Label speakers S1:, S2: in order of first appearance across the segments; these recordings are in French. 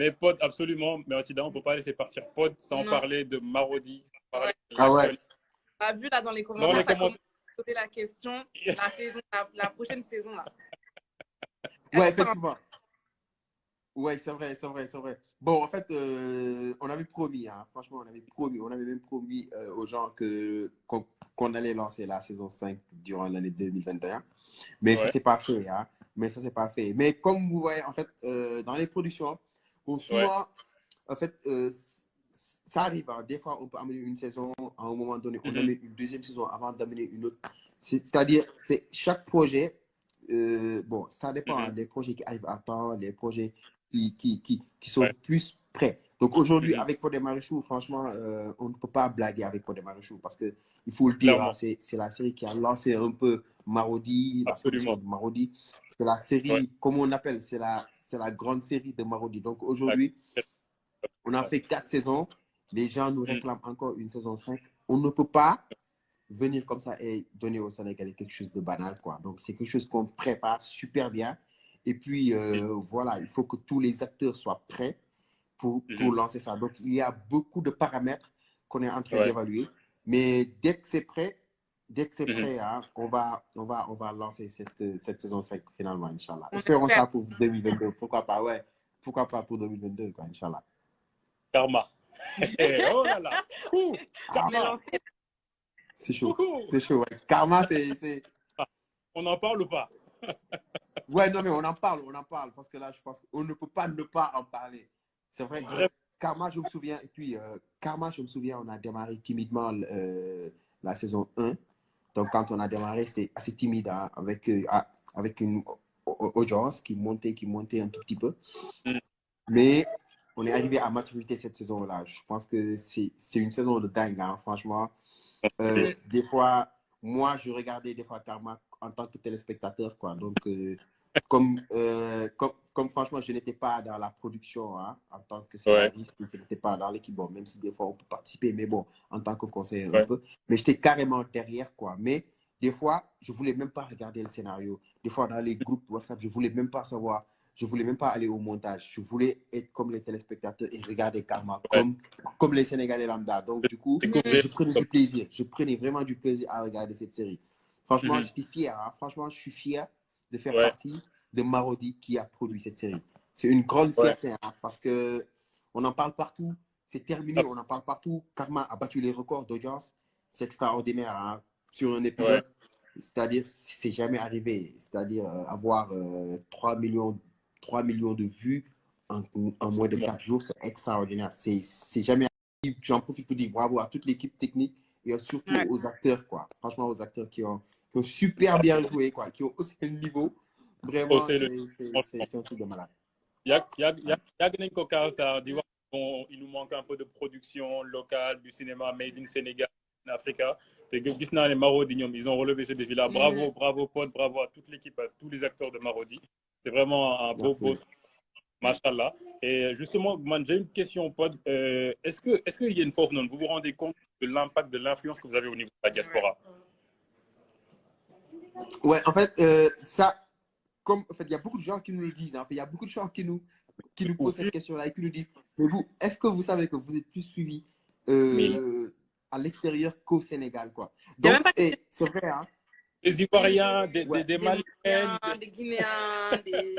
S1: Mais Pod, absolument. Mais Otida, on ne peut pas laisser partir Pod sans
S2: Non.
S1: parler de Marodi. Sans parler de
S3: Ah ouais.
S1: l'actualité.
S2: On a vu là dans les
S1: Dans
S2: commentaires,
S1: les
S2: ça
S1: commentaires.
S2: commence à poser la question, la prochaine saison là.
S3: Ouais,
S2: Est-ce que ça va-
S3: effectivement. Ouais, c'est vrai. Bon, en fait, on avait promis, hein, franchement, on avait même promis aux gens qu'on allait lancer la saison 5 durant l'année 2021. Mais ça,
S1: Ouais,
S3: c'est pas fait, hein. Mais comme vous voyez, en fait, dans les productions, bon,
S1: ouais.
S3: souvent, en fait, ça arrive, hein. Des fois, on peut amener une saison, à un moment donné, on amène une deuxième saison avant d'amener une autre. C'est-à-dire, c'est chaque projet, bon, ça dépend, hein, des projets qui arrivent à temps, les projets qui sont
S1: Ouais.
S3: plus prêts. Donc aujourd'hui, avec Pod et Marichou, franchement, on ne peut pas blaguer avec Pod et Marichou parce que il faut le dire, hein,
S1: Clairement.
S3: c'est la série qui a lancé un peu Marodi, la production
S1: Absolument.
S3: de Marodi. C'est la série,
S1: Ouais.
S3: comme on appelle, c'est la grande série de Marodi. Donc
S1: La-
S3: aujourd'hui, on a fait 4 saisons. Les gens nous réclament encore une saison 5. On ne peut pas venir comme ça et donner aux Sénégalais quelque chose de banal, quoi. Donc, c'est quelque chose qu'on prépare super bien. Et puis, voilà, il faut que tous les acteurs soient prêts pour lancer ça. Donc, il y a beaucoup de paramètres qu'on est en train
S1: Ouais.
S3: d'évaluer. Mais dès que c'est prêt, hein, on va lancer cette saison 5 finalement, Inch'Allah.
S2: On
S3: Espérons
S2: espère.
S3: ça pour 2022. Pourquoi pas, ouais. Pourquoi pas pour 2022, quoi, Inch'Allah.
S1: Karma. Oh là là. Ouh,
S2: On est
S1: Karma.
S2: lancé.
S3: C'est chaud.
S1: Ouh.
S3: C'est chaud, ouais. Karma, c'est...
S1: On en parle ou pas?
S3: Ouais, non, mais on en parle, parce que là, je pense qu'on ne peut pas ne pas en parler. C'est vrai que
S1: Vraiment.
S3: Karma, je me souviens, et puis Karma, je me souviens, on a démarré timidement la saison 1. Donc, quand on a démarré, c'était assez timide, hein, avec une audience qui montait un tout petit peu. Mais on est arrivé à maturité cette saison-là. Je pense que c'est une saison de dingue, hein, franchement. Des fois, moi, je regardais des fois Karma en tant que téléspectateur, quoi. Donc, comme franchement, je n'étais pas dans la production, hein, en tant que
S1: Ouais.
S3: scénariste, je n'étais pas dans l'équipe, bon, même si des fois on peut participer, mais bon, en tant que conseiller un
S1: Ouais.
S3: peu. Mais j'étais carrément derrière, quoi. Mais des fois, je ne voulais même pas regarder le scénario. Des fois, dans les groupes WhatsApp, je ne voulais même pas savoir. Je ne voulais même pas aller au montage. Je voulais être comme les téléspectateurs et regarder Karma,
S1: Ouais.
S3: comme les Sénégalais lambda. Donc, du coup,
S1: Découvrir.
S3: je prenais du plaisir. Je prenais vraiment du plaisir à regarder cette série. Franchement, j'étais fier, hein. Franchement, je suis fier de faire
S1: Ouais.
S3: partie de Marodi qui a produit cette série. C'est une grande
S1: Ouais.
S3: fierté, hein, parce que on en parle partout. C'est terminé, on en parle partout. Karma a battu les records d'audience. C'est extraordinaire, hein, sur un épisode. C'est-à-dire, c'est jamais arrivé. C'est-à-dire avoir 3 millions de vues en moins de 4 jours, c'est extraordinaire. C'est jamais arrivé. J'en profite pour dire bravo à toute l'équipe technique et surtout aux acteurs, quoi. Franchement, aux acteurs qui ont super bien joué, quoi, qui ont haussé le niveau. Vraiment,
S1: Hausser le-
S3: c'est un truc de malade.
S1: yàgg nañ ko kaas di wax bon il nous manque un peu de production locale du cinéma made in Sénégal in Africa te gis naa ne Marodi ñoom ils ont relevé ce défi là. Bravo Pod, bravo à toute l'équipe, à tous les acteurs de Marodi. C'est vraiment un beau machallah. Et justement man, j'ai une question Pod, est-ce qu'il y a une fois vous vous rendez compte de l'impact, de l'influence que vous avez au niveau de la diaspora?
S3: Ouais, en fait, ça, comme en fait, il y a beaucoup de gens qui nous le disent, hein. Il y a beaucoup de gens qui nous posent cette question-là et qui nous disent, mais vous, est-ce que vous savez que vous êtes plus suivis à l'extérieur qu'au Sénégal, quoi. Donc, c'est vrai, hein.
S1: Des Ivoiriens, des
S2: Maliens,
S1: Maliens,
S2: des Guinéens, des...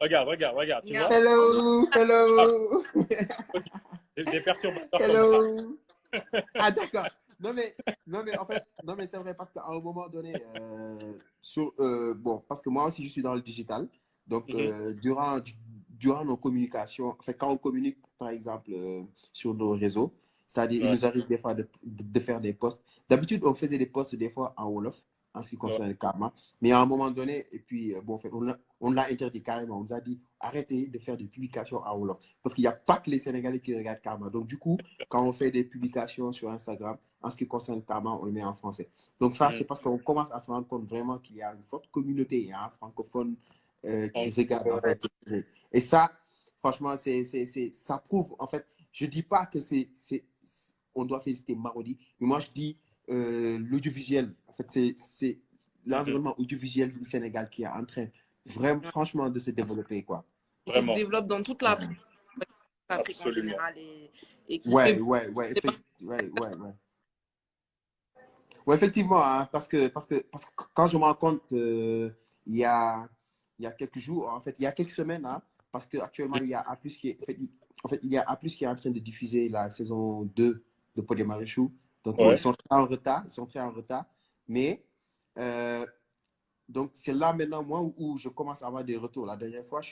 S1: Regarde, tu vois?
S3: Hello.
S1: Des perturbateurs
S3: Hello.
S1: comme ça.
S3: Ah, d'accord. Non mais en fait, non mais c'est vrai parce qu'à un moment donné, bon, parce que moi aussi je suis dans le digital, donc durant nos communications, enfin quand on communique par exemple sur nos réseaux, c'est-à-dire il nous arrive des fois de faire des posts. D'habitude on faisait des posts des fois en Wolof en ce qui concerne le Karma, mais à un moment donné, et puis bon, en fait, on l'a interdit carrément, on nous a dit arrêtez de faire des publications en Wolof parce qu'il n'y a pas que les Sénégalais qui regardent Karma. Donc du coup, quand on fait des publications sur Instagram, en ce qui concerne Karma, on le met en français. Donc ça, c'est parce qu'on commence à se rendre compte vraiment qu'il y a une forte communauté, hein, francophone qui regarde en fait. Et ça, franchement, ça prouve, en fait, je ne dis pas que on doit féliciter Marodi, mais moi je dis l'audiovisuel, en fait, c'est l'environnement audiovisuel du Sénégal qui est en train vraiment, franchement, de se développer, quoi.
S2: Qui se développe dans toute l'Afrique. Afrique en
S1: Absolument.
S2: général et qui
S3: Ouais,
S2: fait
S3: ouais, ouais, ouais, effectivement, hein, parce que quand je me rends compte il y a quelques jours, en fait, il y a quelques semaines, hein, parce qu'actuellement, il y a A+, qui est, en fait, il y a A+, qui est en train de diffuser la saison 2 de Pod et Marichou. Donc, bon,
S1: Ouais.
S3: ils sont très en retard, mais euh, donc, c'est là maintenant, moi, où je commence à avoir des retours. La dernière fois, je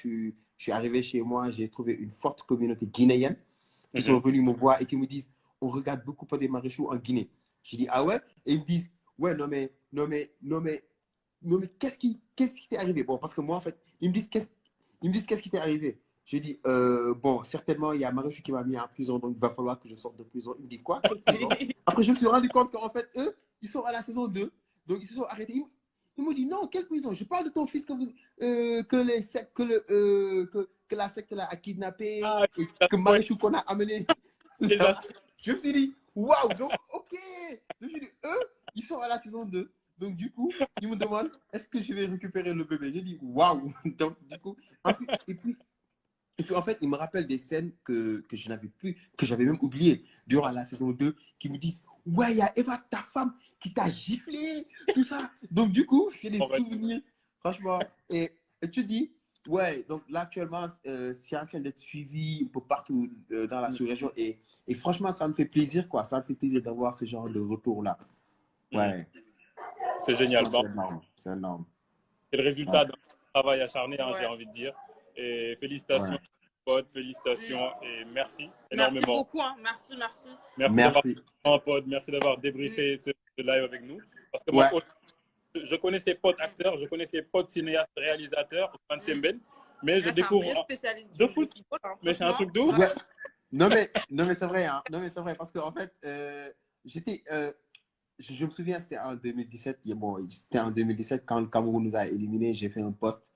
S3: suis arrivé chez moi, j'ai trouvé une forte communauté guinéenne qui sont venus me voir et qui me disent, on regarde beaucoup Pod et Marichou en Guinée. Je dis, ah ouais? Et ils me disent, ouais, non, mais qu'est-ce qui t'est arrivé? Bon, parce que moi, en fait, ils me disent, qu'est-ce qui t'est arrivé? Je dis, bon, certainement, il y a Marichou qui m'a mis en prison, donc il va falloir que je sorte de prison. Il me dit, quoi? Quelle prison? Après, je me suis rendu compte qu'en fait, eux, ils sont à la saison 2, donc ils se sont arrêtés. Ils m'ont dit, non, quelle prison? Je parle de ton fils que la secte là, a kidnappé,
S1: Ah,
S3: et que
S1: ouais,
S3: Marichou qu'on a amené.
S1: les as-
S3: Je me suis dit, waouh, donc, ok. Je me suis dit, eux, ils sont à la saison 2. Donc, du coup, ils me demandent, est-ce que je vais récupérer le bébé? J'ai dit, waouh. Donc, du coup, et puis, en fait, ils me rappellent des scènes que je n'avais plus, que j'avais même oubliées durant la saison 2, qui me disent, ouais, il y a Eva, ta femme, qui t'a giflé, tout ça. Donc, du coup, c'est des
S1: en fait,
S3: souvenirs, franchement. Et tu dis, ouais, donc là, actuellement, c'est en train d'être suivi un peu partout dans la sous-région. Et franchement, ça me fait plaisir, quoi. Ça me fait plaisir d'avoir ce genre de retour-là. Ouais,
S1: c'est génial.
S3: non,
S1: Bon,
S3: c'est énorme. C'est énorme.
S1: c'est le
S3: Ouais,
S1: résultat d'un travail acharné, hein, j'ai
S2: ouais.
S1: envie de dire. Et félicitations,
S3: ouais.
S1: pote, félicitations et merci
S2: Merci
S1: énormément.
S2: beaucoup, hein. Merci, merci.
S1: Merci d'avoir
S3: Merci.
S1: un pote, merci d'avoir débriefé ce live avec nous. Parce que moi,
S3: Ouais.
S1: je connaissais pote acteur, je connaissais pote cinéaste, réalisateur, Ousmane Sembène, mais je
S2: Là, c'est un vrai
S1: découvre
S2: spécialiste
S1: de
S2: de
S1: foot.
S2: football, hein,
S1: Mais c'est un
S2: franchement.
S1: truc de ouf.
S3: Ouais. Non, mais c'est vrai, hein. Non, mais c'est vrai, parce qu'en fait, j'étais, je me souviens, c'était en 2017. Bon, c'était en 2017 quand le Cameroun nous a éliminés. J'ai fait un post.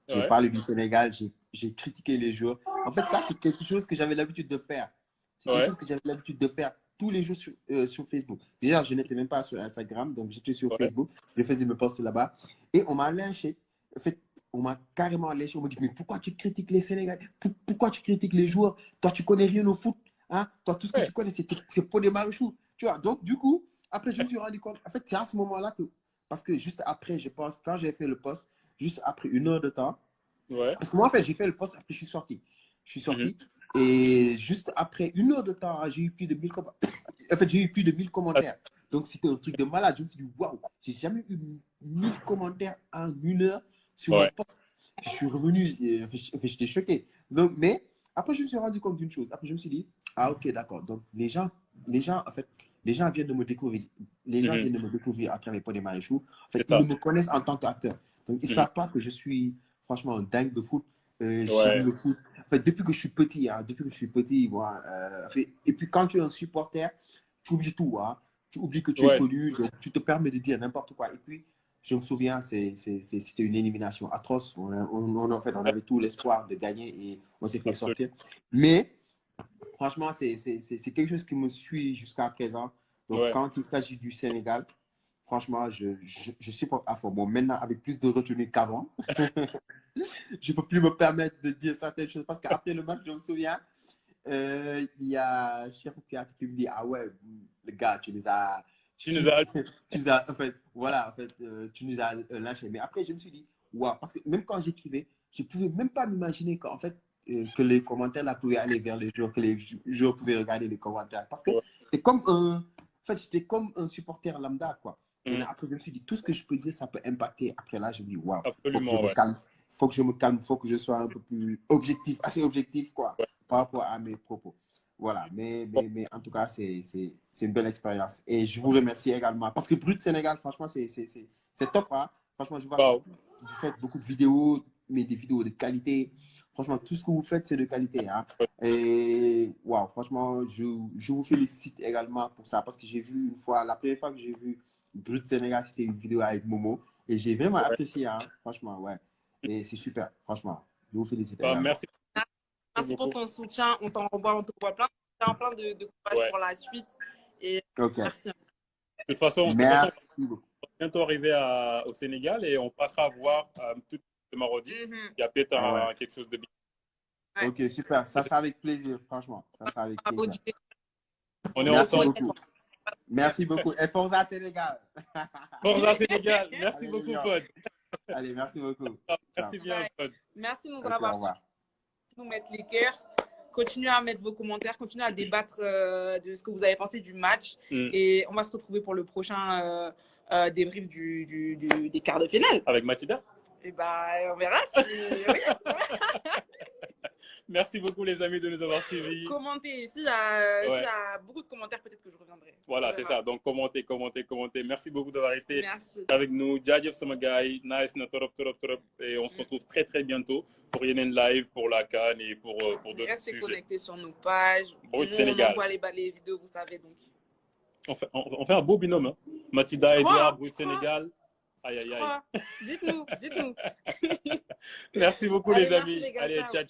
S3: J'ai
S1: Ouais,
S3: parlé du Sénégal. J'ai critiqué les joueurs. En fait, ça, c'est quelque chose que j'avais l'habitude de faire. C'est quelque
S1: ouais,
S3: chose que j'avais l'habitude de faire tous les jours sur Facebook. Déjà, je n'étais même pas sur Instagram, donc j'étais sur
S1: ouais.
S3: Facebook. Je faisais mes posts là-bas. Et on m'a lynché. En fait, on m'a carrément lynché. On m'a dit, mais pourquoi tu critiques les Sénégalais? Pourquoi tu critiques les joueurs? Toi, tu connais rien au foot. Hein? Toi, tout ce que
S1: Ouais.
S3: tu connais, c'est pour des Marichou. Tu vois, donc, du coup, après, je me suis rendu compte. En fait, c'est à ce moment-là que. Parce que juste après, je pense, quand j'ai fait le post, juste après 1 heure de temps,
S1: Ouais.
S3: parce que moi, en fait, j'ai fait le post, après, je suis sorti. Je suis sorti. Et juste après 1 heure de temps, j'ai eu plus de 1000 commentaires. En fait, j'ai eu plus de 1000 commentaires. Donc, c'était un truc de malade. Je me suis dit, waouh, j'ai jamais eu 1000 commentaires en 1 heure sur un
S1: Ouais.
S3: post. Je suis revenu, j'étais choqué. Donc, mais après, je me suis rendu compte d'une chose. Après, je me suis dit, ah, ok, d'accord. Donc, en fait, les gens viennent de me découvrir. Les gens viennent de me découvrir à travers Pod et Marichou. En fait,
S1: C'est
S3: ils
S1: ça.
S3: me connaissent en tant qu'acteur. Donc, ils ne savent pas que je suis franchement dingue de foot. J'aime
S1: Ouais.
S3: le foot. En fait, depuis que je suis petit, hein, moi, et puis quand tu es un supporter, tu oublies tout. Hein. Tu oublies que tu es
S1: Ouais.
S3: connu, donc tu te permets de dire n'importe quoi. Et puis, je me souviens, c'était une élimination atroce. En fait, on avait tout l'espoir de gagner et on s'est fait
S1: Absolument.
S3: sortir. Mais franchement, c'est quelque chose qui me suit jusqu'à présent. Donc,
S1: Ouais.
S3: quand il s'agit du Sénégal, franchement, je supporte à fond. Bon, maintenant, avec plus de retenue qu'avant, je ne peux plus me permettre de dire certaines choses parce qu'après le match, je me souviens, il y a Chef Théâtre qui me dit, ah ouais, le gars,
S1: Tu nous as.
S3: en fait, voilà, en fait, tu nous as lâché. Mais après, je me suis dit, waouh, parce que même quand j'écrivais, je ne pouvais même pas m'imaginer qu'en fait, que les commentaires là pouvaient aller vers les joueurs, que les joueurs pouvaient regarder les commentaires. Parce que
S1: Ouais.
S3: c'est comme en fait, j'étais comme un supporter lambda, quoi.
S1: Mhm.
S3: Maintenant, après, je me suis dit, tout ce que je peux dire, ça peut impacter. Après là, je me dis, waouh, faut que je
S1: Absolument,
S3: me
S1: ouais.
S3: calme. Faut que je me calme, faut que je sois un peu plus objectif, assez objectif, quoi,
S1: Ouais.
S3: par rapport à mes propos. Voilà,
S1: Bon,
S3: mais en tout cas, c'est une belle expérience. Et je vous remercie également. Parce que Brut Sénégal, franchement, c'est top. Hein? Franchement, je vois que
S1: wow.
S3: vous faites beaucoup de vidéos, mais des vidéos de qualité. Franchement, tout ce que vous faites, c'est de qualité. Hein?
S1: Ouais.
S3: Et waouh, franchement, je vous félicite également pour ça. Parce que j'ai vu une fois, la première fois que j'ai vu Brut Sénégal, c'était une vidéo avec Momo. Et j'ai vraiment
S1: Ouais.
S3: apprécié. Hein? Franchement, ouais. Et c'est super, franchement. Je vous félicite
S1: Bah,
S3: également.
S1: merci
S2: Merci pour
S1: beaucoup.
S2: ton soutien. On te voit plein de courage
S1: Ouais.
S2: pour la suite. Et
S3: Ok.
S2: merci.
S1: De toute façon,
S3: Merci beaucoup.
S1: on va bientôt arriver au Sénégal et on passera voir tout ce mardi.
S2: Mhm.
S1: Il y a peut-être
S3: Ah ouais.
S1: quelque chose de bien.
S2: Ouais.
S3: Ok, super. Ça sera avec plaisir, franchement. Ça sera avec
S2: Bravo,
S3: plaisir.
S2: JT.
S1: On est
S3: Merci
S1: ensemble.
S3: beaucoup. Merci beaucoup. Et Forza Sénégal.
S1: Forza Sénégal. Merci
S3: Allez,
S1: beaucoup,
S3: les gens.
S1: Pod.
S3: Allez, merci beaucoup.
S1: Merci bien,
S2: Bye.
S1: Pod.
S2: Merci de nous
S3: Ok, au
S2: avoir
S3: revoir.
S2: nous mettre les cœurs. Continuez à mettre vos commentaires, continuez à débattre de ce que vous avez pensé du match. Et on va se retrouver pour le prochain débrief des quarts de finale.
S1: Avec Mathilda.
S2: Et on verra si. Oui.
S1: Merci beaucoup, les amis, de nous avoir suivis.
S2: Commentez. S'il y a beaucoup de commentaires, peut-être que je reviendrai.
S1: Voilà, c'est ça. Donc, commentez. Merci beaucoup d'avoir été avec nous. Jaajëf sama gars yi, nice na trop. Et on se retrouve très, très bientôt pour yeneen live, pour la CAN et pour d'autres sujets.
S2: Restez connectés sur nos pages.
S1: Brut Sénégal.
S2: On envoie les vidéos, vous savez donc.
S1: On fait un beau binôme, hein. Mathilda, Edouard, Brut Sénégal. Aïe.
S2: Dites-nous.
S1: Merci beaucoup, les amis.
S2: Merci, les gars,
S1: Allez,
S2: ciao.
S1: ciao.